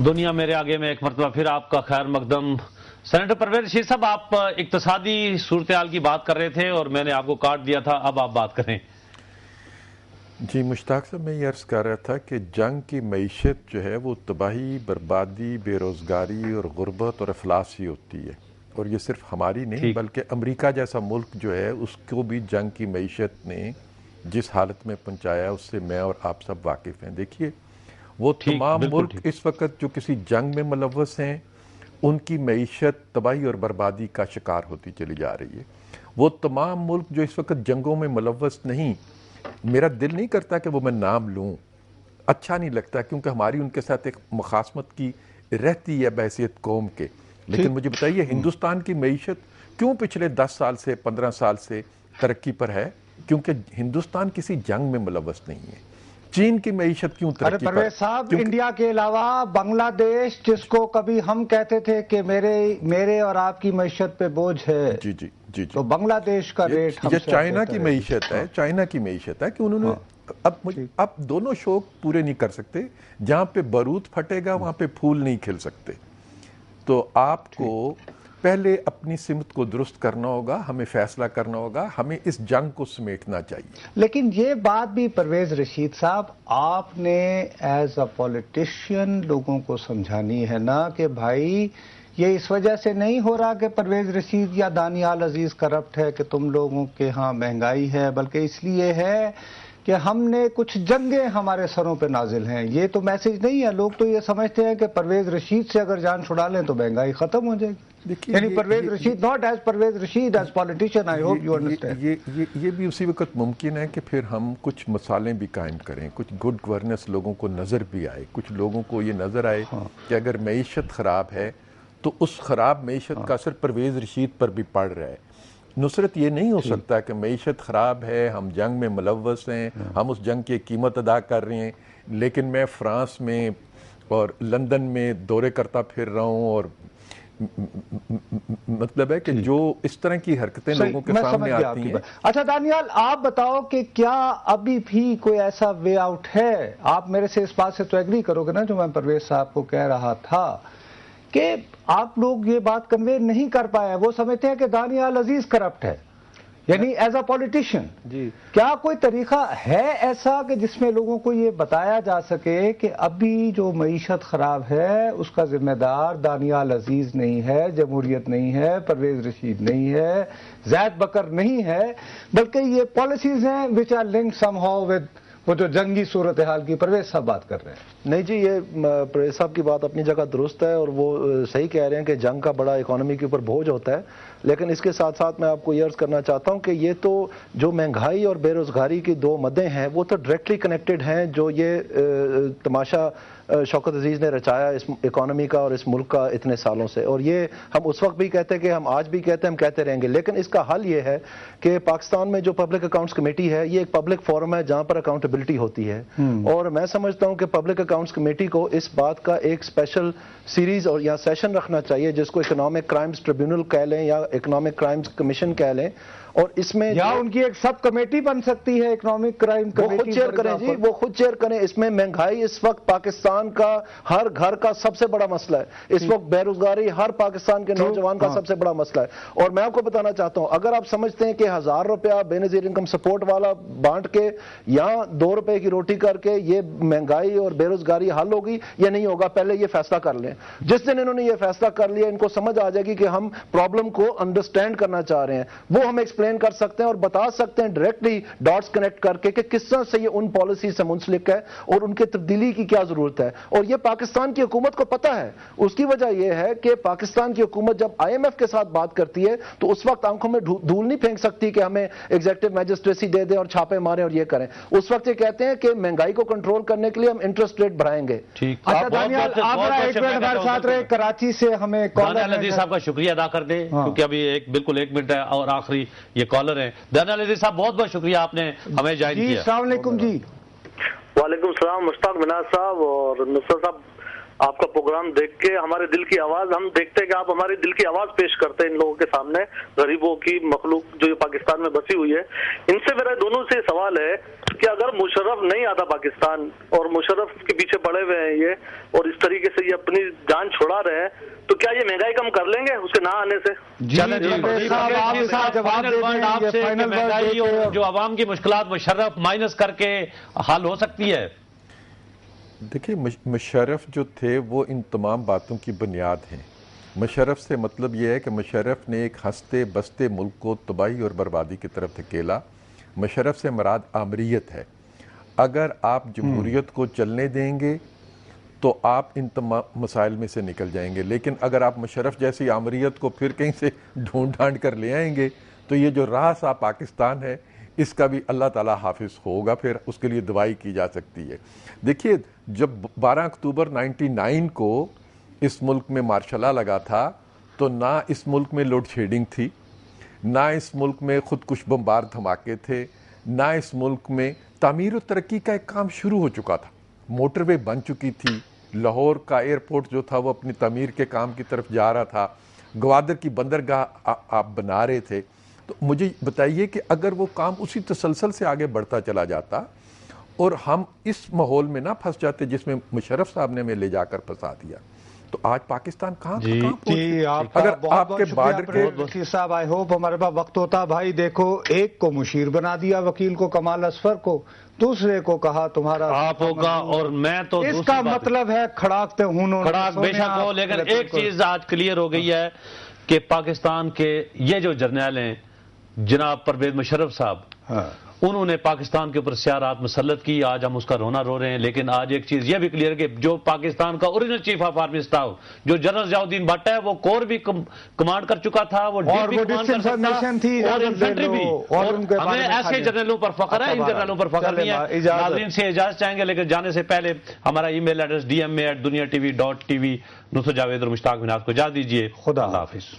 دنیا میرے آگے میں ایک مرتبہ پھر آپ کا خیر مقدم۔ سینیٹر پرویز رشید صاحب، آپ اقتصادی صورتحال کی بات کر رہے تھے اور میں نے آپ کو کاٹ دیا تھا، اب آپ بات کریں۔ جی مشتاق صاحب، میں یہ عرض کر رہا تھا کہ جنگ کی معیشت جو ہے وہ تباہی، بربادی، بے روزگاری اور غربت اور افلاس ہی ہوتی ہے، اور یہ صرف ہماری نہیں بلکہ امریکہ جیسا ملک جو ہے اس کو بھی جنگ کی معیشت نے جس حالت میں پہنچایا اس سے میں اور آپ سب واقف ہیں۔ دیکھیے وہ تمام ملک اس وقت جو کسی جنگ میں ملوث ہیں ان کی معیشت تباہی اور بربادی کا شکار ہوتی چلی جا رہی ہے۔ وہ تمام ملک جو اس وقت جنگوں میں ملوث نہیں، میرا دل نہیں کرتا کہ وہ میں نام لوں، اچھا نہیں لگتا کیونکہ ہماری ان کے ساتھ ایک مخاصمت کی رہتی ہے بحیثیت قوم کے، لیکن مجھے بتائیے ہندوستان کی معیشت کیوں پچھلے 10 سال سے 15 سال سے ترقی پر ہے؟ کیونکہ ہندوستان کسی جنگ میں ملوث نہیں ہے۔ چین کی معیشت کیوں ترقی پر؟ پرویز صاحب، انڈیا کے علاوہ بنگلہ دیش جس کو کبھی ہم کہتے تھے کہ میرے اور آپ کی معیشت پہ بوجھ ہے، جی جی جی تو بنگلہ دیش کا ریٹ ہم یہ سے چائنا کی معیشت ہے، چائنا کی معیشت ہے کہ انہوں نے اب دونوں شوق پورے نہیں کر سکتے، جہاں پہ بارود پھٹے گا وہاں پہ پھول نہیں کھل سکتے۔ تو آپ کو پہلے اپنی سمت کو درست کرنا ہوگا، ہمیں فیصلہ کرنا ہوگا، ہمیں اس جنگ کو سمیٹنا چاہیے۔ لیکن یہ بات بھی پرویز رشید صاحب آپ نے ایز اے پولیٹیشین لوگوں کو سمجھانی ہے نا کہ بھائی یہ اس وجہ سے نہیں ہو رہا کہ پرویز رشید یا دانیال عزیز کرپٹ ہے کہ تم لوگوں کے ہاں مہنگائی ہے، بلکہ اس لیے ہے کہ ہم نے کچھ جنگیں ہمارے سروں پہ نازل ہیں۔ یہ تو میسج نہیں ہے، لوگ تو یہ سمجھتے ہیں کہ پرویز رشید سے اگر جان چھڑا لیں تو مہنگائی ختم ہو جائے گی۔ یعنی Pervez Rashid not as Pervez Rashid as politician, I hope you understand. یہ بھی اسی وقت ممکن ہے کہ پھر ہم کچھ مثالیں بھی قائم کریں، کچھ گڈ گورننس لوگوں کو نظر بھی آئے، کچھ لوگوں کو یہ نظر آئے کہ اگر معیشت خراب ہے تو اس خراب معیشت کا اثر پرویز رشید پر بھی پڑ رہا ہے۔ نصرت یہ نہیں ہو سکتا کہ معیشت خراب ہے، ہم جنگ میں ملوث ہیں، ہم اس جنگ کی قیمت ادا کر رہے ہیں، لیکن میں فرانس میں اور لندن میں دورے کرتا پھر رہا ہوں، اور مطلب ہے کہ جو اس طرح کی حرکتیں لوگوں کے سامنے آتی ہیں۔ اچھا دانیال، آپ بتاؤ کہ کیا ابھی بھی کوئی ایسا وے آؤٹ ہے؟ آپ میرے سے اس بات سے تو ایگری کرو گے نا جو میں پرویز صاحب کو کہہ رہا تھا کہ آپ لوگ یہ بات کنوے نہیں کر پائے، وہ سمجھتے ہیں کہ دانیال عزیز کرپٹ ہے، یعنی ایز اے پولیٹیشین کیا کوئی طریقہ ہے ایسا کہ جس میں لوگوں کو یہ بتایا جا سکے کہ ابھی جو معیشت خراب ہے اس کا ذمہ دار دانیال عزیز نہیں ہے، جمہوریت نہیں ہے، پرویز رشید نہیں ہے، زید بکر نہیں ہے، بلکہ یہ پالیسیز ہیں which are linked somehow with وہ جو جنگی صورتحال کی پرویز صاحب بات کر رہے ہیں؟ نہیں جی، یہ پرویز صاحب کی بات اپنی جگہ درست ہے اور وہ صحیح کہہ رہے ہیں کہ جنگ کا بڑا اکانومی کے اوپر بوجھ ہوتا ہے، لیکن اس کے ساتھ ساتھ میں آپ کو یہ عرض کرنا چاہتا ہوں کہ یہ تو جو مہنگائی اور بے روزگاری کی دو مدیں ہیں وہ تو ڈائریکٹلی کنیکٹڈ ہیں، جو یہ تماشا شوکت عزیز نے رچایا اس اکانومی کا اور اس ملک کا اتنے سالوں سے، اور یہ ہم اس وقت بھی کہتے کہ ہم آج بھی کہتے ہیں، ہم کہتے رہیں گے، لیکن اس کا حل یہ ہے کہ پاکستان میں جو پبلک اکاؤنٹس کمیٹی ہے یہ ایک پبلک فورم ہے جہاں پر اکاؤنٹیبلٹی ہوتی ہے، اور میں سمجھتا ہوں کہ پبلک اکاؤنٹس کمیٹی کو اس بات کا ایک اسپیشل سیریز اور یا سیشن رکھنا چاہیے جس کو اکنامک کرائمز ٹریبیونل کہہ لیں یا اکنامک کرائمز کمیشن کہہ لیں، اور اس میں یا ان کی ایک سب کمیٹی بن سکتی ہے اکنامک کرائم کمیٹی، وہ خود چیئر کریں جی، وہ خود چیئر کریں۔ اس میں مہنگائی اس وقت پاکستان کا ہر گھر کا سب سے بڑا مسئلہ ہے، اس وقت بے روزگاری ہر پاکستان کے نوجوان کا سب سے بڑا مسئلہ ہے، اور میں آپ کو بتانا چاہتا ہوں اگر آپ سمجھتے ہیں کہ 1000 روپیہ بے نظیر انکم سپورٹ والا بانٹ کے یا 2 روپے کی روٹی کر کے یہ مہنگائی اور بے روزگاری حل ہوگی، یہ نہیں ہوگا، پہلے یہ فیصلہ کر لیں۔ جس دن انہوں نے یہ فیصلہ کر لیا ان کو سمجھ آ جائے گی کہ ہم پرابلم کو انڈرسٹینڈ کرنا چاہ رہے ہیں، وہ ہم ایکسپلین کر سکتے ہیں اور بتا سکتے ہیں ڈائریکٹلی ڈاٹس کنیکٹ کر کے کہ کس طرح سے یہ ان پالیسی سے منسلک ہے اور ان کے تبدیلی کی کیا ضرورت ہے، اور یہ پاکستان کی حکومت کو پتہ ہے۔ اس کی وجہ یہ ہے کہ پاکستان کی حکومت جب آئی ایم ایف کے ساتھ بات کرتی ہے تو اس وقت آنکھوں میں دھول نہیں پھینک سکتی کہ ہمیں ایگزیکٹو میجسٹریسی دے دیں اور چھاپے ماریں اور یہ کریں، اس وقت یہ کہتے ہیں کہ مہنگائی کو کنٹرول کرنے کے لیے ہم انٹرسٹ ریٹ بڑھائیں گے۔ اچھا دانیال، آپ ایک منٹ ہمارے ساتھ رہے، کراچی سے ہمیں دانیال عزیز صاحب کا شکریہ ادا کر دیں کیونکہ ابھی بالکل 1 منٹ ہے اور آخری یہ کالر ہیں۔ دانیال عزیز صاحب بہت بہت شکریہ آپ نے ہمیں جوائن کیا۔ السلام علیکم جی۔ وعلیکم السلام مشتاق مناز صاحب اور نصرت صاحب، آپ کا پروگرام دیکھ کے ہمارے دل کی آواز، ہم دیکھتے ہیں کہ آپ ہمارے دل کی آواز پیش کرتے ہیں ان لوگوں کے سامنے، غریبوں کی، مخلوق جو پاکستان میں بسی ہوئی ہے. ان سے میرا دونوں سے سوال ہے کہ اگر مشرف نہیں آتا پاکستان اور مشرف کے پیچھے پڑے ہوئے ہیں یہ اور اس طریقے سے یہ اپنی جان چھوڑا رہے ہیں، تو کیا یہ مہنگائی کم کر لیں گے اس کے نہ آنے سے؟ مہنگائی اور جو عوام کی مشکلات مشرف مائنس کر کے حل ہو سکتی ہے؟ دیکھیے مشرف جو تھے وہ ان تمام باتوں کی بنیاد ہیں. مشرف سے مطلب یہ ہے کہ مشرف نے ایک ہنستے بستے ملک کو تباہی اور بربادی کی طرف دھکیلا. مشرف سے مراد آمریت ہے. اگر آپ جمہوریت کو چلنے دیں گے تو آپ ان تمام مسائل میں سے نکل جائیں گے، لیکن اگر آپ مشرف جیسی آمریت کو پھر کہیں سے ڈھونڈ ڈھانڈ کر لے آئیں گے تو یہ جو راہ سا پاکستان ہے اس کا بھی اللہ تعالیٰ حافظ ہوگا، پھر اس کے لیے دعائی کی جا سکتی ہے. دیکھیے جب 12 اکتوبر 99 کو اس ملک میں مارشل لا لگا تھا تو نہ اس ملک میں لوڈ شیڈنگ تھی، نہ اس ملک میں خودکش بمبار دھماکے تھے، نہ اس ملک میں تعمیر و ترقی کا ایک کام شروع ہو چکا تھا. موٹر وے بن چکی تھی، لاہور کا ایئرپورٹ جو تھا وہ اپنی تعمیر کے کام کی طرف جا رہا تھا، گوادر کی بندرگاہ آپ بنا رہے تھے. تو مجھے بتائیے کہ اگر وہ کام اسی تسلسل سے آگے بڑھتا چلا جاتا اور ہم اس ماحول میں نہ پھنس جاتے جس میں مشرف صاحب نے ہمیں لے جا کر پھنسا دیا، تو آج پاکستان کہاں اگر آپ کے بارڈر کے وکیل صاحب آئی ہوپ ہمارے پاس وقت ہوتا. بھائی دیکھو، ایک کو مشیر بنا دیا وکیل کو، کمال اصفر کو، دوسرے کو کہا تمہارا آپ ہوگا اور میں تو اس کا مطلب ہے کھڑاکتے ہونوں کھڑاک بے شک ہو. لیکن ایک چیز آج کلیئر ہو گئی ہے کہ پاکستان کے یہ جو جرنیل ہیں جناب پرویز مشرف صاحب، انہوں نے پاکستان کے اوپر سیارات مسلط کی. آج ہم اس کا رونا رو رہے ہیں، لیکن آج ایک چیز یہ بھی کلیئر ہے کہ جو پاکستان کا original chief of army staff جو جنرل ضیاء الدین بھٹ ہے، وہ کور بھی کمانڈ کر چکا تھا، وہ ڈیپ بھی کمانڈ کر سکتا اور انفینٹری بھی. اور ہمیں ایسے جنرلوں پر فخر ہے، ان جنرلوں پر فخر نہیں ہے. ناظرین سے اجازت چاہیں گے، لیکن جانے سے پہلے ہمارا ای میل ایڈریس dma@duniatv.tv. نصرت جاوید اور مشتاق مناز کو اجازت دیجیے. خدا حافظ.